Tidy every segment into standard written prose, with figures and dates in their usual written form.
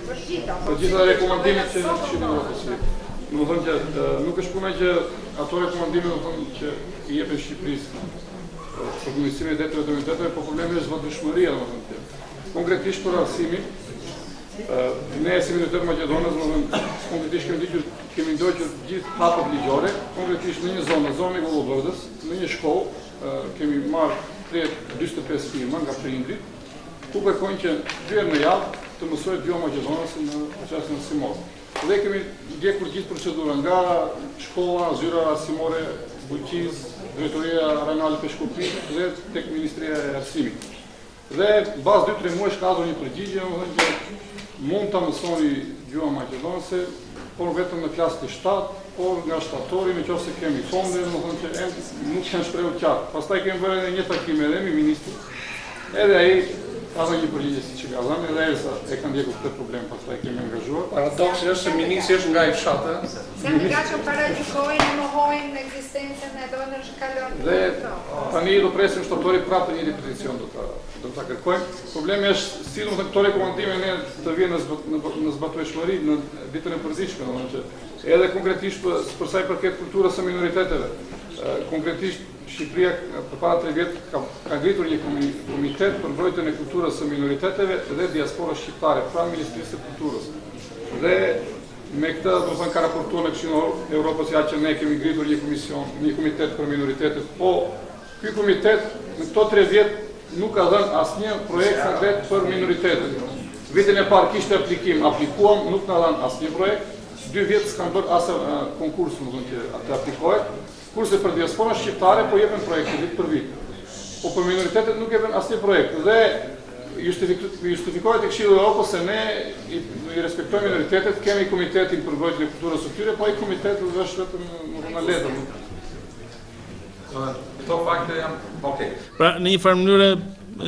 Të gjitha rekomandimet që në Europës. Në thënë që nuk është puna që ato rekomandime që i jepen Shqipërisë për punësimin e detyrave të komiteteve, po problemi është zbatëshmëria, konkretisht për arsimin. Ne si minoritet Maqedonës, konkretisht kemi ndoqur gjithë hapët ligjore, konkretisht në një zonë e Gollovërdës, në një shkollë kemi marrë 45 firma nga prindrit, ku kërkojnë që 2 herë në javë të mësojë gjuha maqedonase në procesin arsimor. Dhe kemi ndjekur gjithë procedura nga shkolla, zyra arsimore, bujqiz, drejtoria rajonale peshkupit dhe tek Ministria e Arsimit. Dhe bazë 2-3 muaj ka ardhur një përgjigje, domethënë që mund ta mësoni gjuha maqedonase, por vetëm në klasë të 7, por nga shtatori nëse kemi fonde, domethënë që nuk kanë shprehur qartë. Pastaj kemi bërë edhe një takim edhe me ministrin. Edhe ai ka dhënë një përgjigje siç e ka dhënë, edhe Elsa e ka ndjekur këtë problem, pastaj kemi angazhuar. Paradoksi është se ministri është nga i fshatë. Se në ka që paraqykojnë, mohojnë ekzistencën e donër që kalon. Dhe tani do presim shtatori prapë një peticion do ta kërkojmë. Problemi është si do të këto rekomandime ne të vinë në zbatueshmëri në vitën e përditshme, domethënë që edhe konkretisht për sa i përket kulturës së minoriteteve, konkretisht Shqipëria përpara 3 vjet ka ngritur një komitet për mbrojtjen e kulturës së minoriteteve dhe diasporës shqiptare, pra Ministrisë së Kulturës. Dhe me këtë do të thënë ka raportuar në Këshillin e Evropës ja që ne kemi ngritur një komitet për minoritetet, po ky komitet në këto 3 vjet nuk ka dhënë asnjë projekt konkret për minoritetet. Vitin e parë kishte aplikuam, nuk na dhanë asnjë projekt. 2 vjet s'kan bërë as konkurs, domethënë që atë aplikohet. Kurse për diasporën shqiptare po jepen projekte vit për vit. Po për minoritetet nuk jepen asnjë projekt. Dhe justifikohet tek Këshilli i Evropës se ne i respektojmë minoritetet, kemi komitetin për mbrojtjen e kulturës së tyre, po ai komitet është vetëm në letër. Këto fakte janë okay. Pra në një farë mënyrë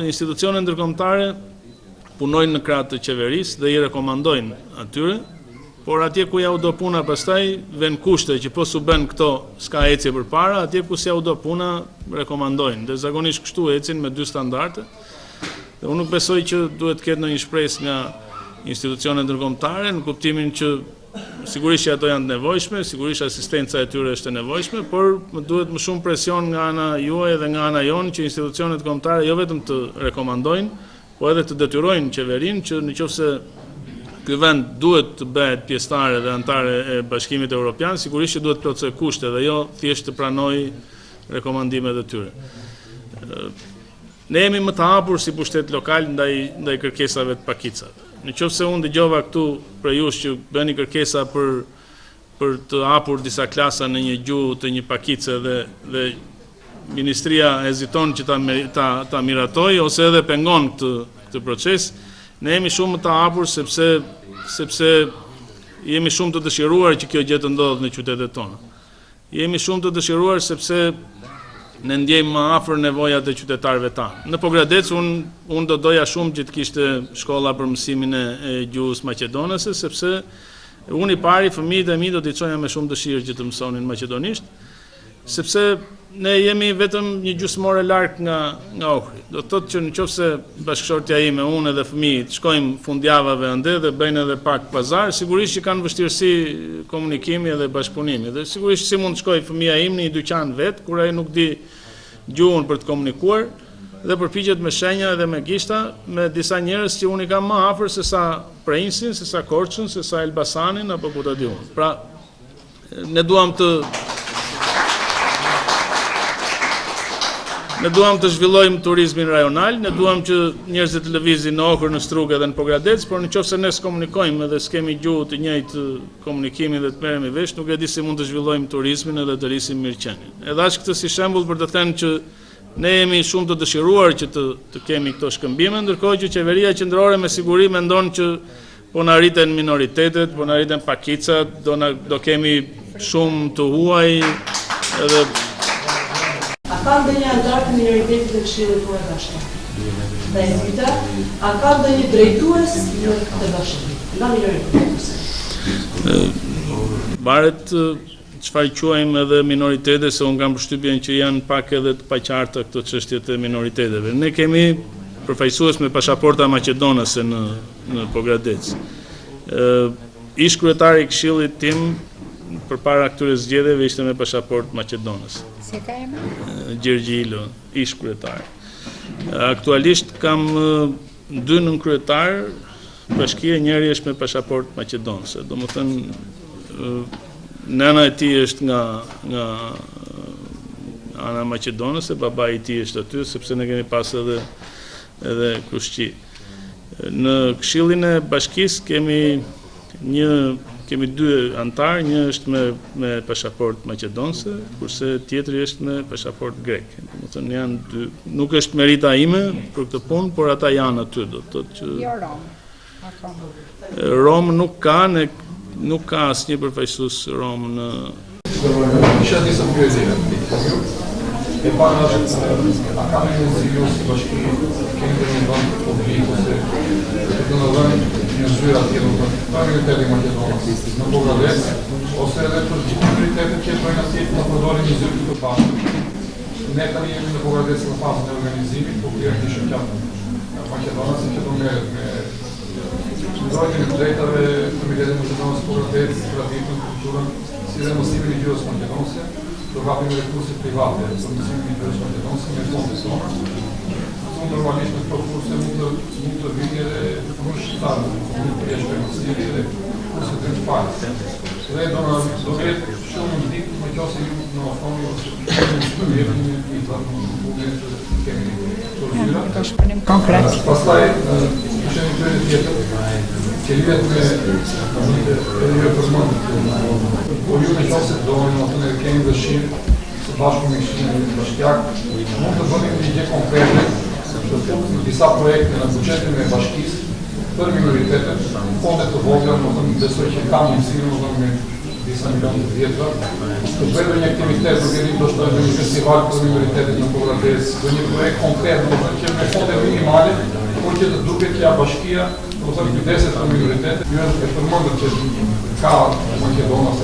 institucionet ndërkombëtare punojnë në krah të qeverisë dhe i rekomandojnë atyre. Por atje ku ja u do puna pastaj vën kushte që po su bën këto s'ka ecje përpara, atje ku s'ja u do puna rekomandojnë. Dhe zakonisht kështu ecin me 2 standarde. Dhe unë nuk besoj që duhet të ketë ndonjë shpresë nga institucionet ndërkombëtare në kuptimin që sigurisht që ato janë të nevojshme, sigurisht asistenca e tyre është e nevojshme, por duhet më shumë presion nga ana juaj dhe nga ana jonë që institucionet kombëtare jo vetëm të rekomandojnë, po edhe të detyrojnë qeverinë që nëse ky vend duhet të bëhet pjesëtare dhe antare e Bashkimit Evropian, sigurisht që duhet të plotësoj kushte dhe jo thjesht të pranojë rekomandimet e tyre. Ne jemi më të hapur si pushtet lokal ndaj kërkesave të pakicave. Nëse unë dëgjova këtu për jush që bëni kërkesa për të hapur disa klasa në një gjuhë të një pakice dhe Ministria heziton që ta miratojë ose edhe pengon këtë proces, ne jemi shumë të hapur sepse jemi shumë të dëshiruar që kjo gjë të ndodhë në qytetet tona. Jemi shumë të dëshiruar sepse ne ndjejmë më afër nevojat e qytetarëve tanë. Në Pogradec unë do doja shumë që të kishte shkolla për mësimin e gjuhës maqedonase, sepse unë i pari fëmijët e mi do t'i çonja me shumë dëshirë që të mësonin maqedonisht, sepse ne jemi vetëm një gjysmore larg nga Ohri. Do të thotë që nëse bashkëshortja ime, unë edhe fëmijët shkojmë fundjavave ande dhe bëjnë edhe pak pazar, sigurisht që kanë vështirësi komunikimi dhe bashkëpunimi. Dhe sigurisht si mund të shkojë fëmia im në një dyqan vet, kur ai nuk di gjuhën për të komunikuar dhe përpiqet me shenja dhe me gishta me disa njerëz që unë i kam më afër se sa Prinsin, se sa Korçën, se sa Elbasanin apo ku ta di unë. Pra ne duam të zhvillojmë turizmin rajonal, ne duam që njerëzit të lëvizin në Ohër, në Strugë dhe në Pogradec, por nëse ne s'komunikojmë dhe s'kemi gjuhë të njëjtë komunikimi dhe të merremi vesh, nuk e di si mund të zhvillojmë turizmin edhe të rrisim mirëqenien. Edhe as këtë si shembull për të thënë që ne jemi shumë të dëshiruar që të kemi këto shkëmbime, ndërkohë që qeveria qendrore me siguri mendon që po na rriten minoritetet, po na rriten pakicat, do kemi shumë të huaj edhe ka ndonjë antar të minoritetit të Këshillit të Bashkimit? Dhe e dyta, a ka ndonjë drejtues të Bashkimit nga minoritetet? Varet çfarë quajmë edhe minoritete, se unë kam përshtypjen që janë pak edhe të paqarta këto çështjet e minoriteteve. Ne kemi përfaqësues me pasaporta maqedonase në Pogradec. Ish kryetari i Këshillit tim përpara këtyre zgjedhjeve ishte me pasaportë maqedonëse. Si ka emrin? Gjergji Ilo, ish kryetar. Aktualisht kam dy nënkryetar bashkie, njëri është me pasaportë maqedonëse. Domethënë nëna e tij është nga ana maqedonëse, baba i tij është aty sepse ne kemi pas edhe kushqi. Në Këshillin e Bashkisë kemi dy antar, një është me pasaportë maqedonëse, kurse tjetri është me pasaportë grek. Domethënë janë dy, nuk është merita ime për këtë punë, por ata janë aty, do të thotë që Jo Rom. Akoma. Rom nuk ka asnjë përfaqësues Rom në Isha disa pyetje. E para është a ka një zgjidhje si bashki kemi një vend publik ose do të thonë një zyrë atje do të prioriteti Maqedonës në Bogradec ose edhe për prioritetet që bëjnë atje të përdorin një zyrë të bashkë. Ne tani jemi në Bogradec në fazën e organizimit, po kërkojmë të shoqatë Maqedonës që do me ndrojtjen e drejtave të Kombitetit Maqedonës Bogradec, traditën, kulturën, si dhe mësimin e gjuhës maqedonëse. Do kapim edhe kurse private, për mësimin e gjuhës maqedonëse me fonde tona. Normalisht në këto kurse mund të vini edhe punë shqiptare, mund të jesh mësimi edhe kurse të shpallë. Dhe do jetë shumë ndikë më qoftë ju në ofroni ose të jepni një punë që kemi këto zyra. Ka shpënim konkret. Pastaj ishte një pyetje tjetër që lidhet me edhe ju përmend. Po ju në qoftë se doni të kemi dëshirë së bashku me Këshillin Bashkiak, mund të bëni një gjë konkrete në disa projekte në buxhetin e bashkisë për minoritetet, fonde të vogla, besoj që kam mundësinë me disa milionë të vjetra, të bëjmë një aktivitet për vjerin do shtojnë një festival për minoritetet në Bogradec, do një projekt konkret, që me fonde minimale, por që të duket që bashkia, do të kujdeset për minoritetet, ju e përmendët që ka Maqedonas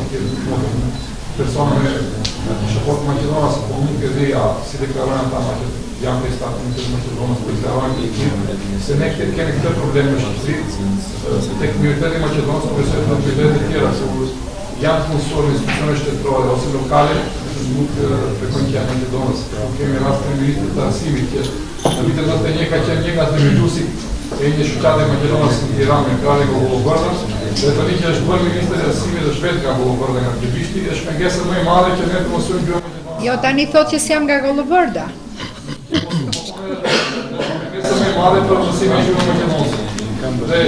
persona me pasaportë maqedonase, po nuk e dheja si deklarojnë ata janë prej Statit të Maqedonës, po deklarojnë se ne kemi këtë problem në Shqipëri, tek minoriteti maqedonës, por se në minoritete të tjera, se janë punësorë në institucione shtetërore ose lokale, nuk frekojnë që janë Maqedonës. Kemi rast të ministrit të arsimit që në vitin 91 ka qenë një nga themeluesit e një shoqate Maqedonës në Tiranë me krahun e Gollobardas, dhe tani që është bërë ministri i arsimit dhe shpejt nga Gollobarda nga Klepishti, është pengesë më e madhe që ne të mësojmë gjuhën maqedonase. Jo, tani thotë që s'jam nga Gollobarda. Pengesë më e madhe për mësimin e gjuhës maqedonase. Dhe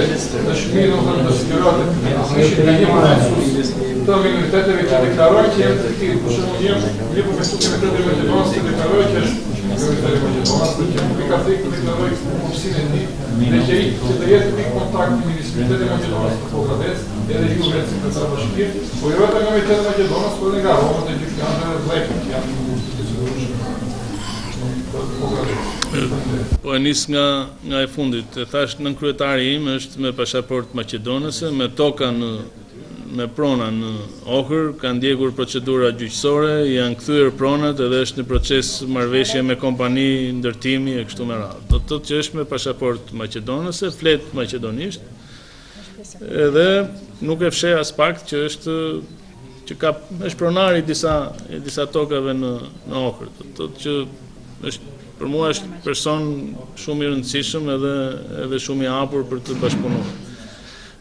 është mirë të sigurohet që ishin nga një mësues të minoriteteve që deklarojnë që janë të tillë. Për shembull, një profesor që vetë Maqedonës që deklaroi që është minoriteti maqedonës, për që nuk ka frikë të deklarojë opsinë e tij, dhe që të jetë pikë kontakt me Ministrinë Maqedonës të Bogradec, edhe ju vetë sekretar bashkie, po jo vetëm nga Ministri Maqedonës, por edhe nga Roma dhe gjithë janë vlekë që janë të siguruar. Po e nis nga e fundit. E thash nënkryetari im është me pasaportë maqedonëse, me toka me prona në Ohër, kanë ndjekur procedura gjyqësore, janë kthyer pronat edhe është në proces marrëveshje me kompani ndërtimi e kështu me radhë. Do të thotë që është me pasaportë maqedonëse, flet maqedonisht, edhe nuk e fsheh as pak që është pronari disa tokave në Ohër. Do të thotë që për mua është person shumë i rëndësishëm edhe shumë i hapur për të bashkëpunuar.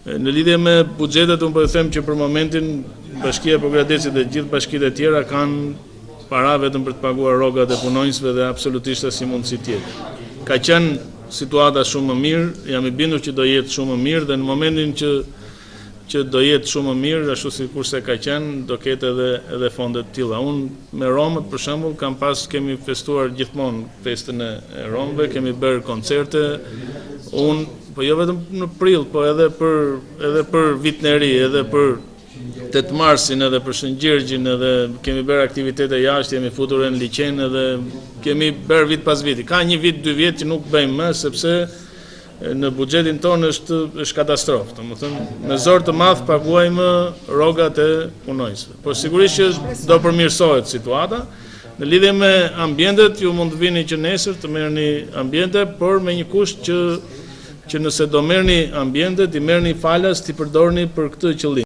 Në lidhje me buxhetet, unë po them që për momentin Bashkia e Bogradecit dhe gjithë bashkitë e tjera kanë para vetëm për të paguar rrogat e punonjësve dhe absolutisht asnjë mundësi tjetër. Ka qenë situata shumë më mirë, jam i bindur që do jetë shumë më mirë dhe në momentin që do jetë shumë më mirë, ashtu sikurse ka qenë, do ketë edhe fonde të tilla. Unë me romët, për shembull, kemi festuar gjithmonë festën e romëve, kemi bërë koncerte. Unë po jo vetëm në prill, po edhe për vitin e ri, edhe për 8 marsin, edhe për Shën Gjergjin, edhe kemi bërë aktivitete jashtë, jemi futur në liçen edhe kemi bërë vit pas viti. Ka një vit, 2 vjet që nuk bëjmë më sepse në buxhetin tonë është katastrofë. Domethënë me zor të madh paguajmë rrogat e punonjësve. Por sigurisht që do përmirësohet situata. Në lidhje me ambientet, ju mund të vini që nesër të merrni ambiente, por me një kusht që nëse do merrni ambientet, i merrni falas, ti përdorni për këtë qëllim.